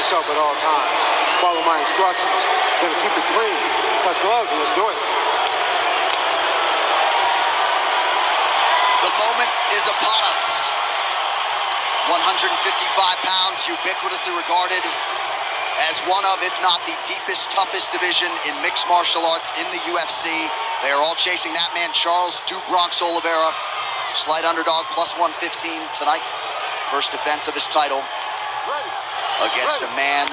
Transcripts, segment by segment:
yourself at all times. Follow my instructions. Gonna keep it clean. Touch gloves and let's do it. The moment is upon us. 155 pounds, ubiquitously regarded as one of, if not the deepest, toughest division in mixed martial arts in the UFC. They are all chasing that man, Charles "Do Bronx" Oliveira. Slight underdog, plus 115 tonight. First defense of his title against a man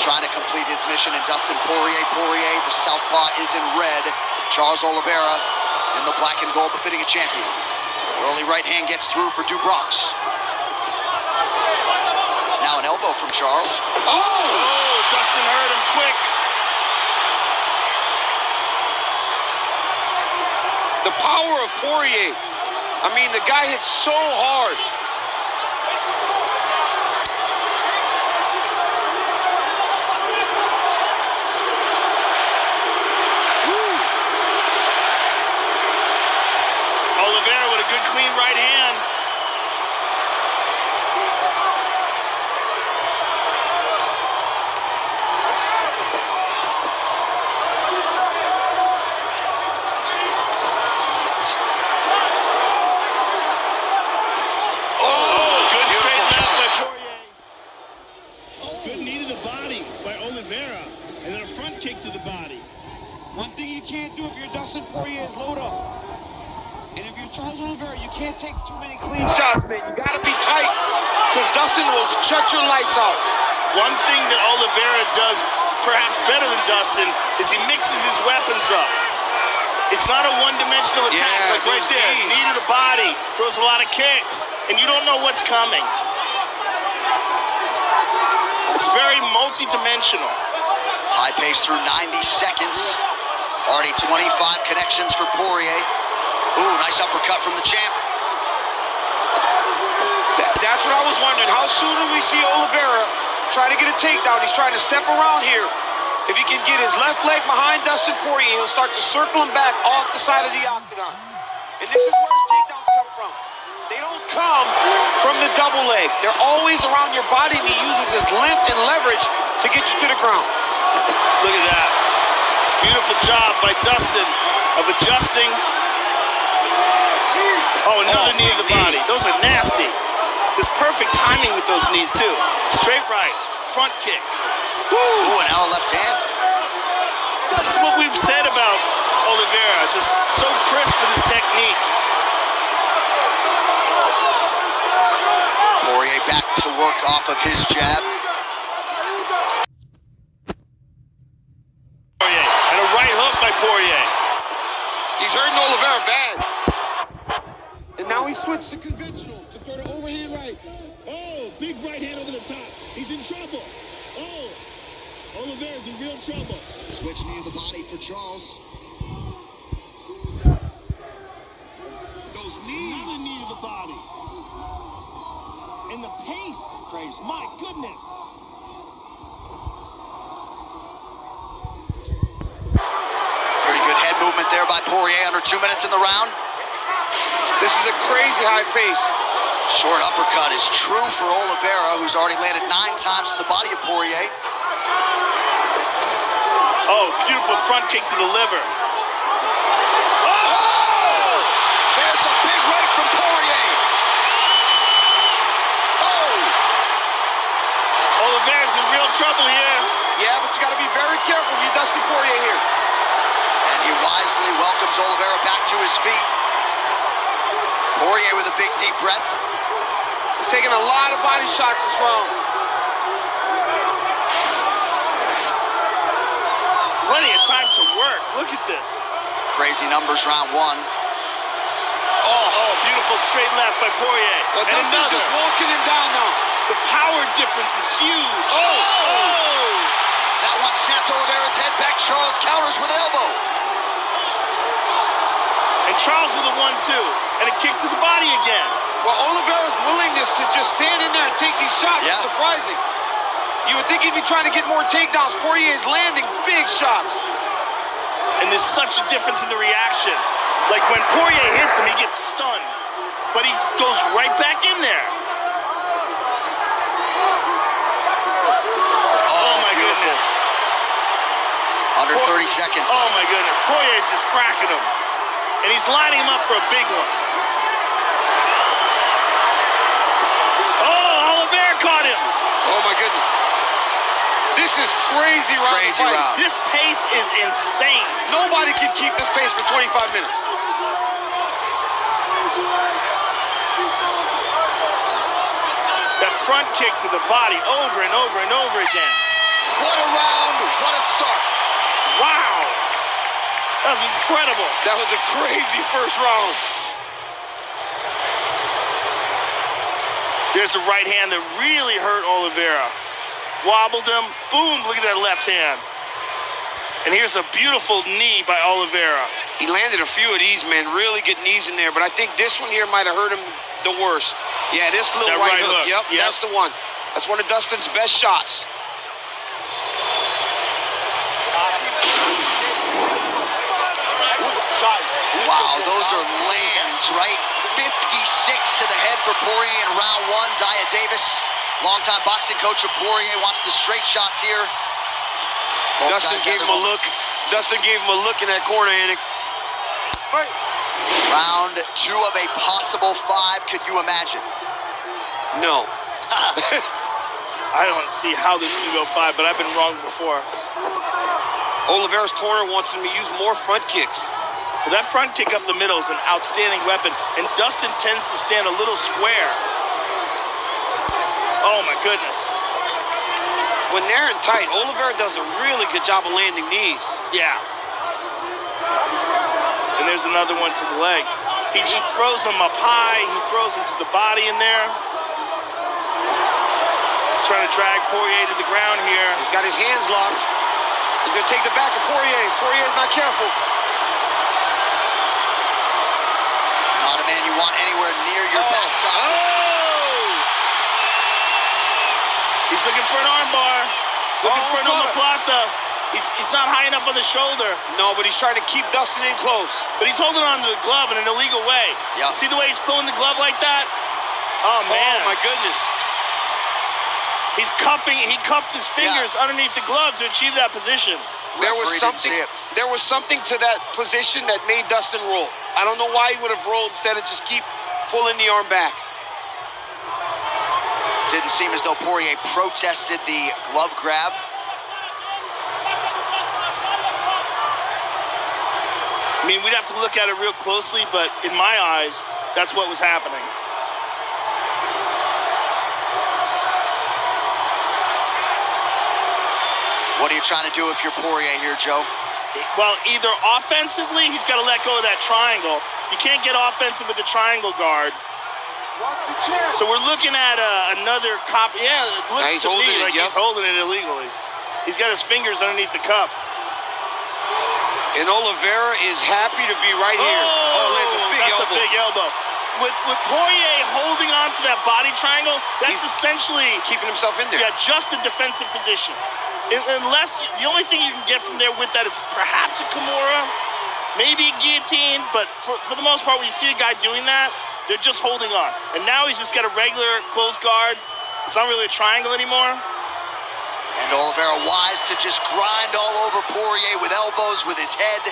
trying to complete his mission in Dustin Poirier. Poirier, the southpaw, is in red. Charles Oliveira in the black and gold, befitting a champion. Early right hand gets through for Do Bronx. Now an elbow from Charles. Oh, Dustin hurt him quick. The power of Poirier. I mean, the guy hits so hard. Oliveira with a good, clean right hand. And then a front kick to the body. One thing you can't do if you're Dustin Poirier is load up. And if you're Charles Oliveira, you can't take too many clean shots, man. You gotta be tight, because Dustin will shut your lights out. One thing that Oliveira does perhaps better than Dustin is he mixes his weapons up. It's not a one-dimensional attack, like right there. Knee to the body, throws a lot of kicks, and you don't know what's coming. It's very multi-dimensional. High pace through 90 seconds. Already 25 connections for Poirier. Ooh, nice uppercut from the champ. That's what I was wondering. How soon do we see Oliveira try to get a takedown? He's trying to step around here. If he can get his left leg behind Dustin Poirier, he'll start to circle him back off the side of the octagon. And this is where his takedowns come from. They don't come from the double leg. They're always around your body, and he uses his length and leverage to get you to the ground. Look at that. Beautiful job by Dustin of adjusting. Oh, another knee to the body. Those are nasty. There's perfect timing with those knees, too. Straight right, front kick. Ooh, and now a left hand. This is what we've said about Oliveira. Just so crisp with his technique. Poirier back to work off of his jab. Poirier, and a right hook by Poirier. He's hurting Oliveira bad. And now he switched to conventional to throw the overhand right. Oh, big right hand over the top. He's in trouble. Oh, Oliveira's in real trouble. Switch knee to the body for Charles. Those knees. Another knee to the body. And the pace. Crazy. My goodness. Pretty good head movement there by Poirier. Under 2 minutes in the round. This is a crazy high pace. Short uppercut is true for Oliveira, who's already landed 9 times to the body of Poirier. Oh, beautiful front kick to the liver. Oh! There's a big right from Poirier. Oh! Oliveira's in real trouble here. Yeah, but you got to be very careful if you're Dustin Poirier here. And he wisely welcomes Oliveira back to his feet. Poirier with a big, deep breath. He's taking a lot of body shots this round. Plenty of time to work. Look at this. Crazy numbers, round 1. Oh, beautiful straight left by Poirier. Well, and Dustin's just walking him down now. The power difference is huge. Oh! That one snapped Oliveira's head back. Charles counters with an elbow. And Charles with a 1-2. And a kick to the body again. Well, Oliveira's willingness to just stand in there and take these shots is surprising. You would think he'd be trying to get more takedowns. Poirier is landing big shots. And there's such a difference in the reaction. Like when Poirier hits him, he gets stunned. But he goes right back in there. Beautiful. Under 30 seconds. Oh my goodness. Poirier's just cracking him. And he's lining him up for a big one. Oh, Oliveira caught him. Oh my goodness. This is crazy round. Crazy round. This pace is insane. Nobody can keep this pace for 25 minutes. That front kick to the body over and over and over again. What a round. What a start. Wow. That was incredible. That was a crazy first round. There's a right hand that really hurt Oliveira. Wobbled him. Boom, look at that left hand. And here's a beautiful knee by Oliveira. He landed a few of these, man, really good knees in there, but I think this one here might have hurt him the worst. Yeah, this little That right right hook. hook. Yep, that's the one. That's one of Dustin's best shots. Wow, those are lands, right? 56 to the head for Poirier in round one. Dia Davis, longtime boxing coach of Poirier, wants the straight shots here. Both Dustin guys gave had him their a look. moments. Dustin gave him a look in that corner, Anik. Round two of a possible five. Could you imagine? No. I don't see how this can go five, but I've been wrong before. Oliveira's corner wants him to use more front kicks. Well, that front kick up the middle is an outstanding weapon, and Dustin tends to stand a little square. Oh my goodness. When they're in tight, Oliveira does a really good job of landing knees. Yeah. And there's another one to the legs. He throws them up high. He throws them to the body in there. Trying to drag Poirier to the ground here. He's got his hands locked. He's gonna take the back of Poirier. Poirier's not careful. Not a man you want anywhere near your backside. Oh! He's looking for an armbar. Looking for an omoplata. He's not high enough on the shoulder. No, but he's trying to keep Dustin in close. But he's holding on to the glove in an illegal way. Yeah. See the way he's pulling the glove like that? Oh, man. Oh, my goodness. He's cuffing. He cuffed his fingers underneath the glove to achieve that position. There was Referee didn't see it. There was something to that position that made Dustin roll. I don't know why he would have rolled instead of just keep pulling the arm back. Didn't seem as though Poirier protested the glove grab. I mean, we'd have to look at it real closely, but in my eyes, that's what was happening. What are you trying to do if you're Poirier here, Joe? Well, either offensively, he's got to let go of that triangle. You can't get offensive with the triangle guard. So we're looking at another cop. Yeah, it looks to me like he's holding it illegally. He's got his fingers underneath the cuff. And Oliveira is happy to be right here. Oh, lands a big that's elbow. a big elbow. With Poirier holding on to that body triangle, that's essentially keeping himself in there. Yeah, just a defensive position. Unless the only thing you can get from there with that is perhaps a Kimura, maybe a guillotine, but for the most part, when you see a guy doing that, they're just holding on. And now he's just got a regular closed guard. It's not really a triangle anymore. And Oliveira wise to just grind all over Poirier with elbows, with his head.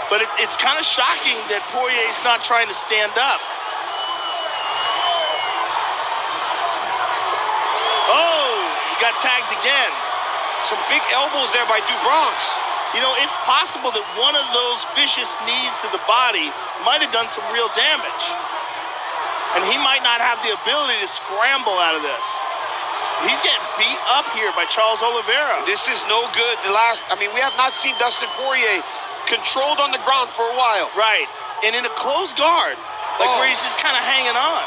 But it's kind of shocking that Poirier's not trying to stand up. Oh, he got tagged again. Some big elbows there by Dubronx. You know, it's possible that one of those vicious knees to the body might have done some real damage. And he might not have the ability to scramble out of this. He's getting beat up here by Charles Oliveira. This is no good. We have not seen Dustin Poirier controlled on the ground for a while. Right. And in a closed guard, where he's just kind of hanging on.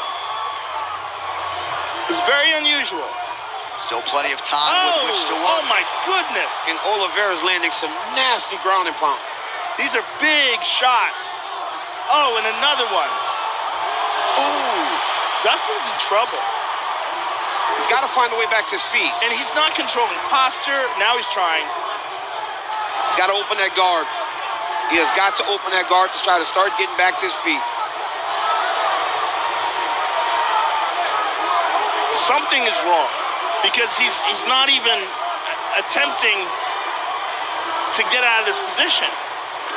It's very unusual. Still plenty of time with which to work. Oh, my goodness. And Oliveira's landing some nasty ground and pound. These are big shots. Oh, and another one. Ooh. Dustin's in trouble. He's got to find a way back to his feet. And he's not controlling posture. Now he's trying. He's got to open that guard. He has got to open that guard to try to start getting back to his feet. Something is wrong because he's not even attempting to get out of this position.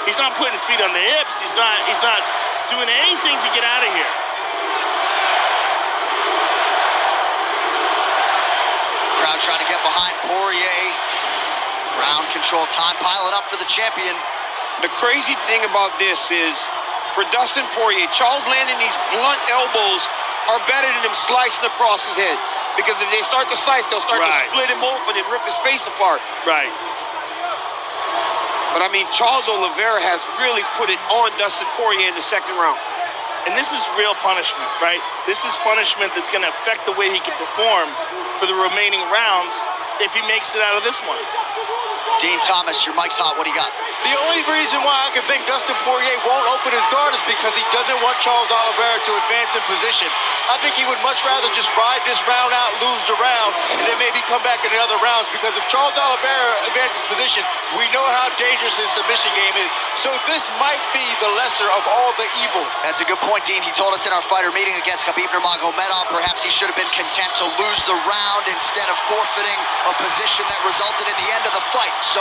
He's not putting feet on the hips. He's not doing anything to get out of here. Crowd trying to get behind Poirier. Ground control time piling up for the champion. The crazy thing about this is, for Dustin Poirier, Charles landing these blunt elbows are better than him slicing across his head. Because if they start to slice, they'll start to split him open and rip his face apart. Right. But I mean, Charles Oliveira has really put it on Dustin Poirier in the second round. And this is real punishment, right? This is punishment that's going to affect the way he can perform for the remaining rounds if he makes it out of this one. Dean Thomas, your mic's hot. What do you got? The only reason why I can think Dustin Poirier won't open his guard is because he doesn't want Charles Oliveira to advance in position. I think he would much rather just ride this round out, lose the round, and then maybe come back in the other rounds, because if Charles Oliveira advances position, we know how dangerous his submission game is. So this might be the lesser of all the evils. That's a good point, Dean. He told us in our fighter meeting against Khabib Nurmagomedov perhaps he should have been content to lose the round instead of forfeiting a position that resulted in the end of the fight. So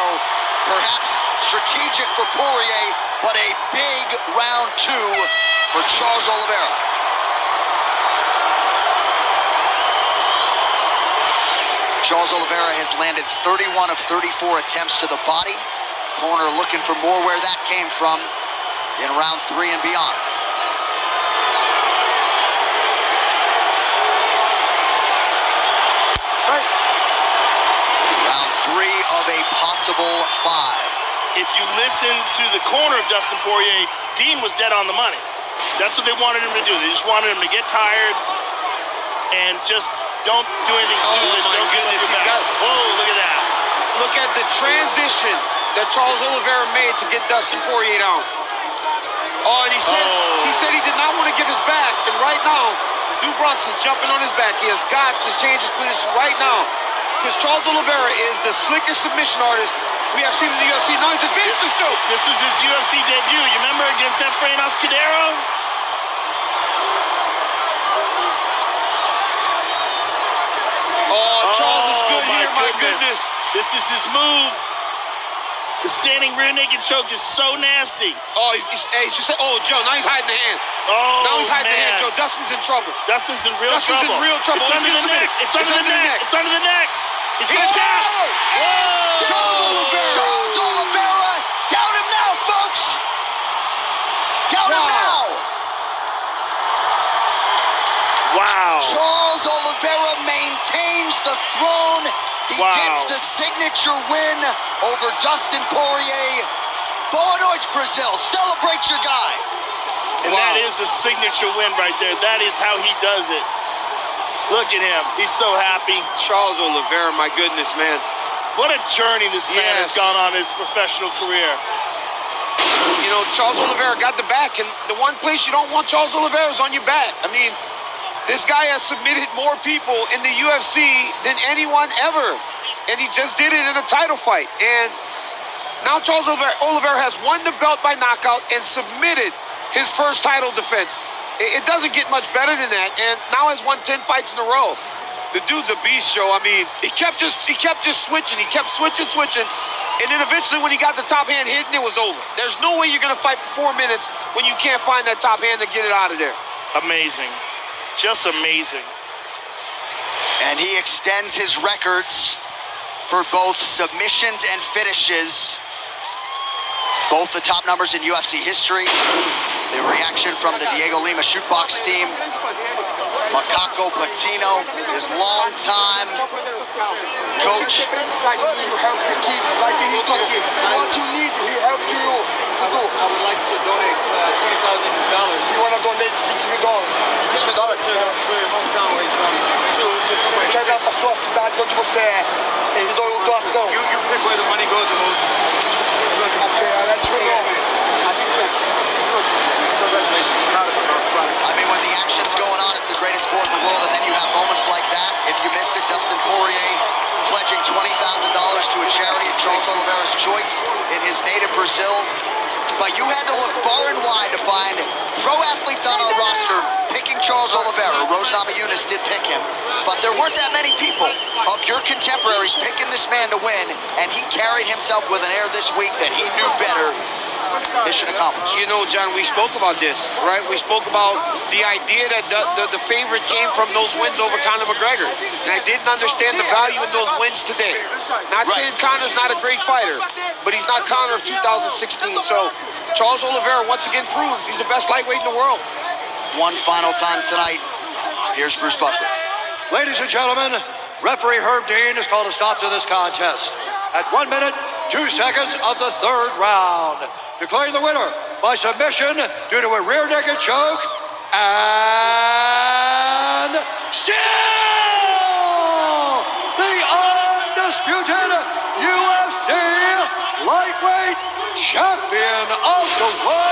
perhaps strategic for Poirier, but a big round 2 for Charles Oliveira. Charles Oliveira has landed 31 of 34 attempts to the body. Corner looking for more where that came from in round 3 and beyond. Round 3 of a possible 5. If you listen to the corner of Dustin Poirier, Dean was dead on the money. That's what they wanted him to do. They just wanted him to get tired and just don't do anything stupid. Oh my goodness, he's got... Whoa, look at that. Look at the transition that Charles Oliveira made to get Dustin Poirier down. Oh, and he said he did not want to give his back, and right now, Lou Bronx is jumping on his back. He has got to change his position right now, because Charles Oliveira is the slickest submission artist we have seen in the UFC. Now he's advanced this dude. This was his UFC debut. You remember against Efrain Oscadero? Oh, Charles is good here, my goodness. This is his move. The standing rear naked choke is so nasty. Oh, he's just, oh, Joe, now he's hiding the hand. Oh, now he's hiding the hand, man. Joe. Dustin's in trouble. Dustin's in real trouble. Dustin's in real trouble. It's under the neck. It's under the neck. It's under the neck. He's going down. Charles Oliveira. Down him now, folks. Down him now. Wow. Charles Oliveira maintains the throne. He gets the signature win over Dustin Poirier. Boa noite, Brazil. Celebrate your guy. And that is a signature win right there. That is how he does it. Look at him. He's so happy. Charles Oliveira, my goodness, man. What a journey this man has gone on in his professional career. You know, Charles Oliveira got the back, and the one place you don't want Charles Oliveira is on your back. I mean, this guy has submitted more people in the UFC than anyone ever, and he just did it in a title fight. And now Charles Oliveira has won the belt by knockout and submitted his first title defense. It doesn't get much better than that, and now has won 10 fights in a row. The dude's a beast, Joe. I mean, he kept just switching. He kept switching, and then eventually when he got the top hand hidden, it was over. There's no way you're gonna fight for 4 minutes when you can't find that top hand to get it out of there. Amazing. Just amazing. And he extends his records for both submissions and finishes. Both the top numbers in UFC history. The reaction from the Diego Lima shootbox team. Macaco Patino, his longtime coach. You help the kids like he do. What you need, he help you to do. I would like to donate $20,000. You want to donate $50? To your hometown where he's from. To somewhere. Quer dar para sua cidade onde você é. Doação. You pick where the money goes and okay, I'll let you know. Congratulations. I mean, when the action's going on, it's the greatest sport in the world, and then you have moments like that. If you missed it, Dustin Poirier pledging $20,000 to a charity of Charles Oliveira's choice in his native Brazil. But you had to look far and wide to find pro athletes on our roster picking picking Charles Oliveira. Rose Namajunas did pick him. But there weren't that many people of your contemporaries picking this man to win, and he carried himself with an air this week that he knew better. Mission accomplished. You know, John, we spoke about this, right? We spoke about the idea that the favorite came from those wins over Conor McGregor. And I didn't understand the value in those wins today. Not saying Conor's not a great fighter, but he's not Conor of 2016. So Charles Oliveira once again proves he's the best lightweight in the world. One final time tonight. Here's Bruce Buffer. Ladies and gentlemen, referee Herb Dean has called a stop to this contest at 1 minute, 2 seconds of the third round, declaring the winner by submission due to a rear naked choke, and still the undisputed UFC lightweight champion of the world.